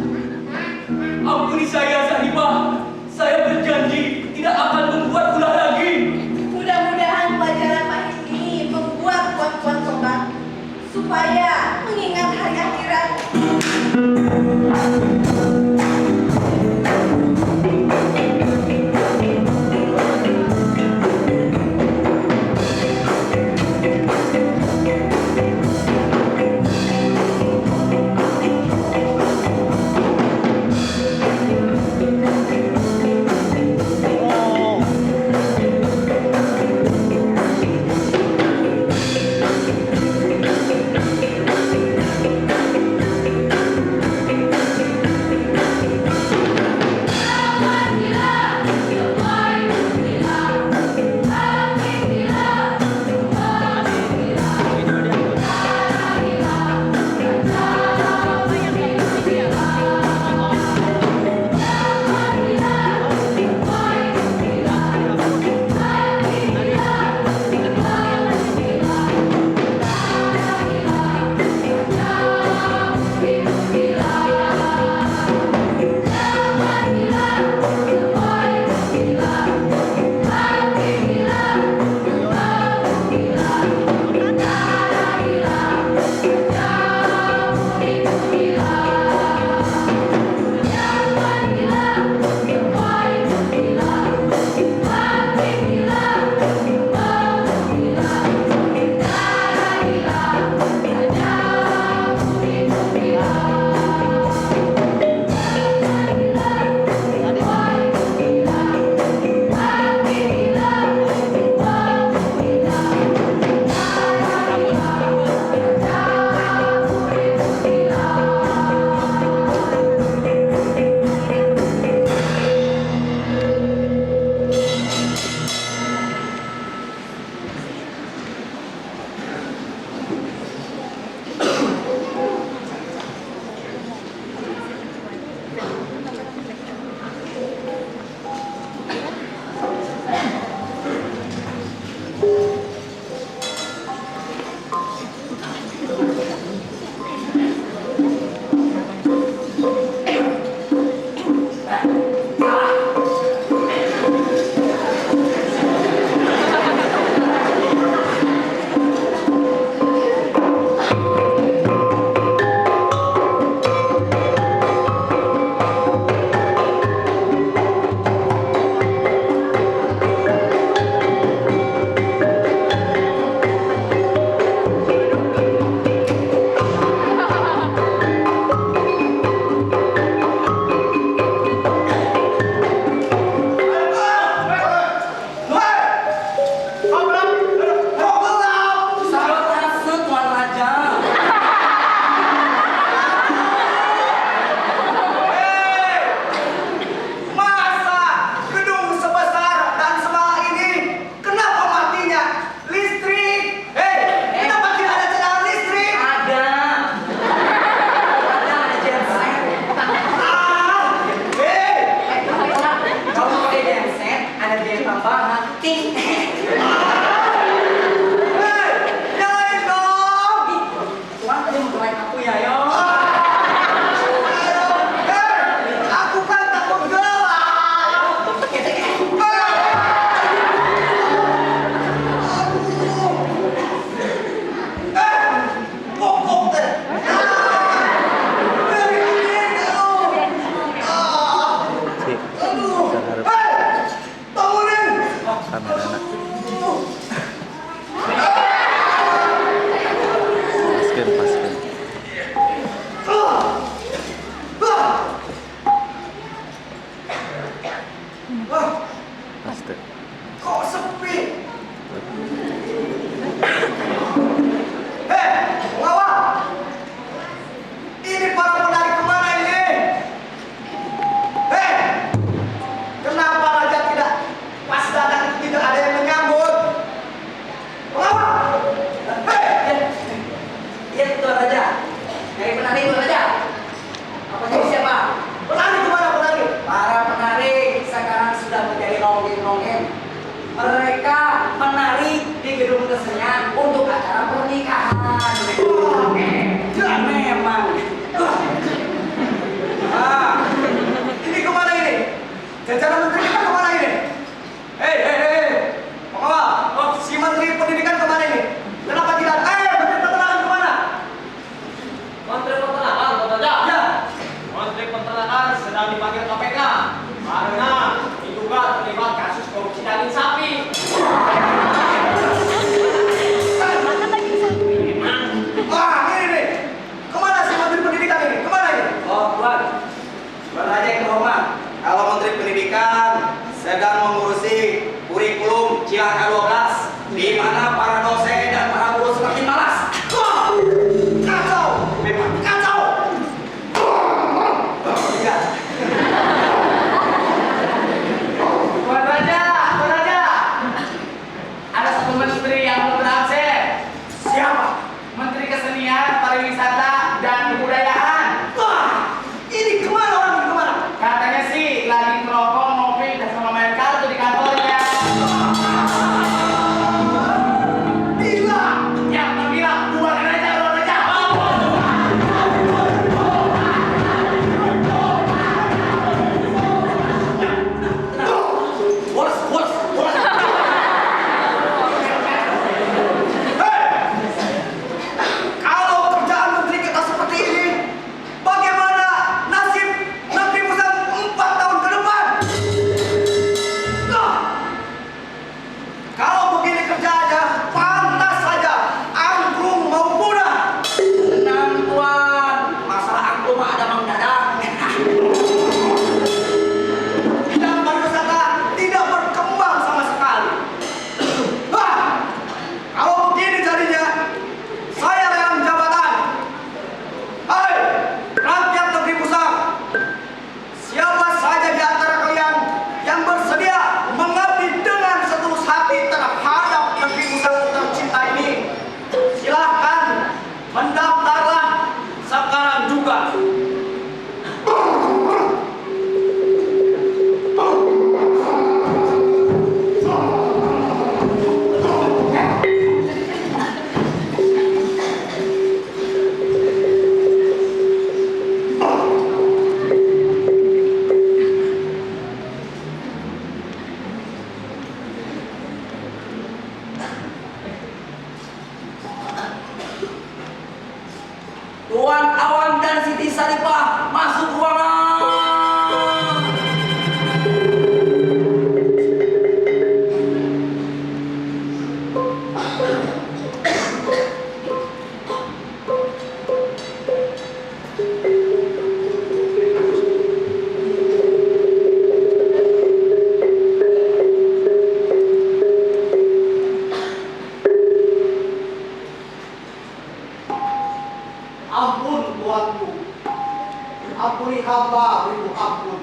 Ampuni saya, Sahibah. Saya berjanji tidak akan membuat ulah lagi. Mudah-mudahan pelajaran pahit ini membuat tuan-tuan tobat supaya mengingat hari akhirat. kamera anak. Mereka menari di gedung kesenian untuk acara pernikahan. Ya memang. Ah, ini kemana ini? Jajaran menteri kita kemana ini? Hei, si menteri pendidikan kemana ini? Kenapa tidak? Menteri peternakan kemana? Menteri peternakan, Bapak Ya. Menteri peternakan sedang dipanggil KPK karena diduga terlibat kasus korupsi daging sapi. Ini nih. Kemana si menteri pendidikan ini? Kemana ini? Oh, Tuan aja yang terhormat. Kalau Menteri Pendidikan sedang mengurusi kurikulum Cilaka 12, di mana para dosen dan para guru semakin malas. Kacau! Memang Kacau! Iya. Tuan Raja, ada satu menteri yang mau berabsen. Siapa? Menteri Kesenian, Pariwisata, dan Kebudayaan. Wah, ini kemana orang ini kemana? Katanya sih lagi ngerokok, ngopi, dan sama main kartu di kantornya. Gila! Yang terbilang bubarkan aja, Tuan Raja. Bolos. Kalau kerjaan menteri kita seperti ini, bagaimana nasib Negeri Musang 4 tahun ke depan? Nah, kalau begini kerjaannya, pantas saja angklung mau punah. Tenang, Tuan. Masalah angklung mah ada Mang Dadang. Dan pariwisata tidak berkembang sama sekali. Wah, kalau begini jadinya, saya lelang jabatan. Hai, rakyat Negeri Musang, siapa saja di antara kalian yang bersedia mengabdi dengan setulus hati terhadap Negeri Musang tercinta ini, silahkan mendaftarlah sekarang juga. Tuan Awan dan Siti Saripah masuk ruangan. Ampun Tuanku, ampuni hamba beribu ampun.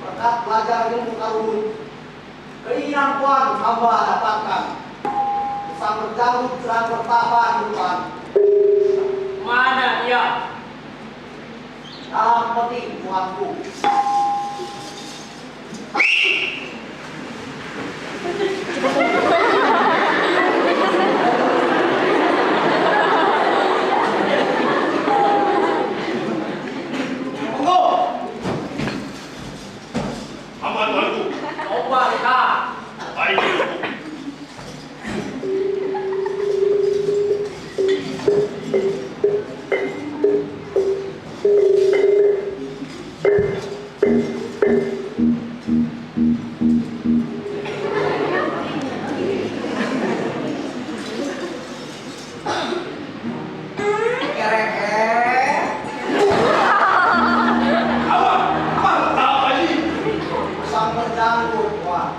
Berkat pelajar ilmu karun, keinginan Tuan hamba dapatkan. Bisa berjalur dan bertapa di Tuhan. Mana dia? Dalam peti Tuanku. Tunggu. Hamba tuanku. Coba lihat. Baik, tuanku. Mantap lagi. Sang berjanggut Tuan.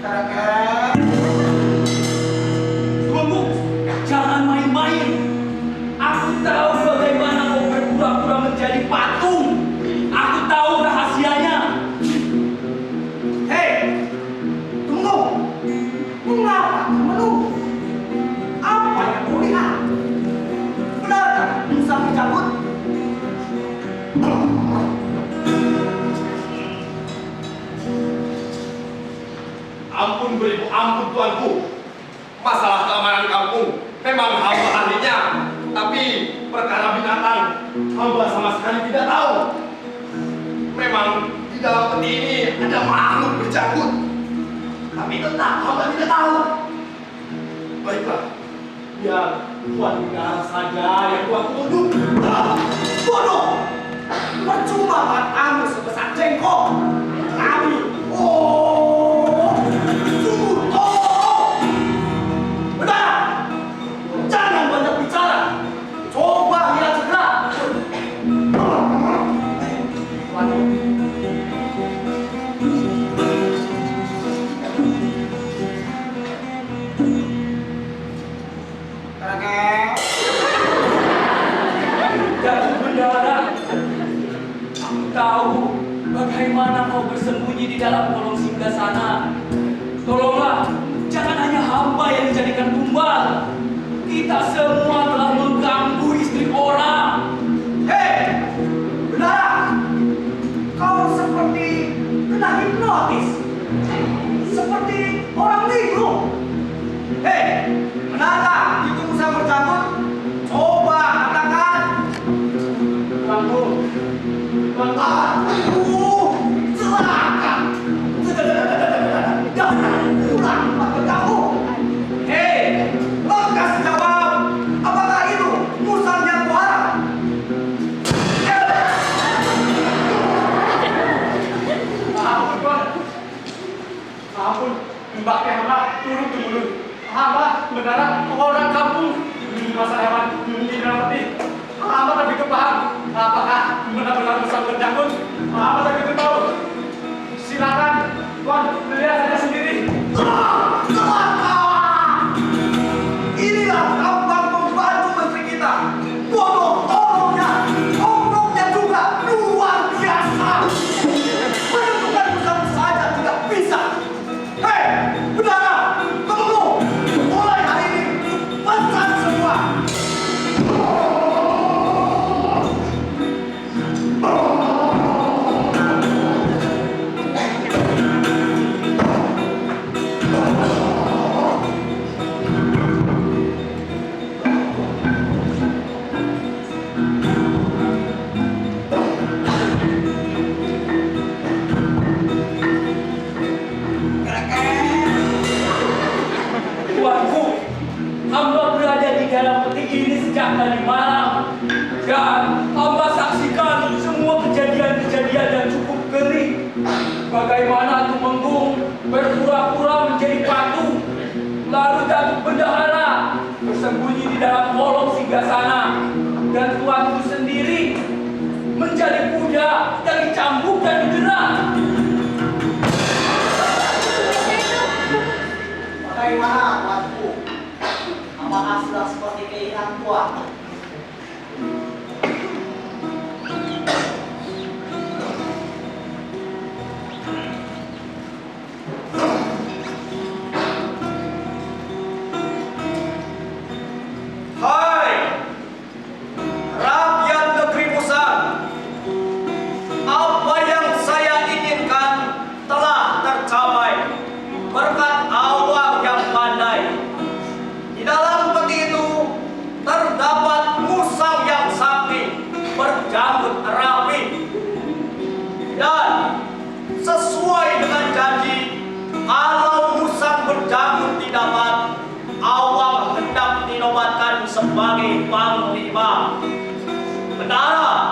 Kere-kere. Tuanku, jangan main-main. Aku tahu bagaimana kau berpura-pura menjadi patung. Aku tahu rahasianya. Hei, tunggu. Mengapa kamu menunggu? Apa yang kau lihat? Benarkah bisa mencabut? Ampun tuanku, masalah keamanan kampung memang hamba ahlinya, tapi perkara binatang hamba sama sekali tidak tahu. Memang di dalam peti ini ada makhluk berjanggut, tapi tetap hamba tidak tahu. Baiklah, biar tuan tinggal saja yang tuan tuduh. Bodoh! Percuma matamu sebesar jengkol. Kami, sungguh benar. Jangan banyak bicara. Coba lihat segera. Jadi bendara, aku tahu bagaimana kau bersembunyi di dalam kolong singgasana. Tolonglah, jangan hanya hamba yang dijadikan tumbal. Kita semua telah mengganggu istri orang. Hei, benar. Kau seperti kena hipnotis. Seperti orang linglung. Hei, benarkah itu Musa berjanggut? Coba katakan. Tuanku, Celaka. Jangan pulang ke kamu. Hei, lekas jawab. Apakah itu Musa yang kuharap? ampun tuan, ampun, mbaknya hamba turun temurun. Hamba benar orang kampung masa hewan di dalam peti. Hamba tak begitu paham apakah benar-benar Musa berjanggut. Hamba tak begitu tahu. Silakan tuan lihat saja sendiri. Celaka. Inilah kampung pembantu menteri kita. Bodoh tolongnya, oknumnya juga luar biasa. Menentukan Musa saja tidak bisa. Hei, benar, tunggu. Mulai hari ini, pesan semua. Tuanku, hamba berada di dalam peti ini sejak tadi malam. Dan hamba saksikan semua kejadian-kejadian yang cukup ngeri. Bagaimana Tumenggung berpura-pura menjadi patung, lalu Datuk Bendahara bersembunyi di dalam kolong singgasana, dan tuanku sendiri menjadi kuda yang dicambuk dan diderang. Bagaimana tuanku? Apakah sudah seperti keinginan tuan? Hai, rakyat negeri Busan. Apa yang saya inginkan telah tercapai berkat awak yang pandai. Di dalam peti itu terdapat musang yang sakti berjanggut rapi. Dan sesuai dengan janji, kalau musang berjanggut didapat, awak hendak dinobatkan sebagai panglima. Bendahara,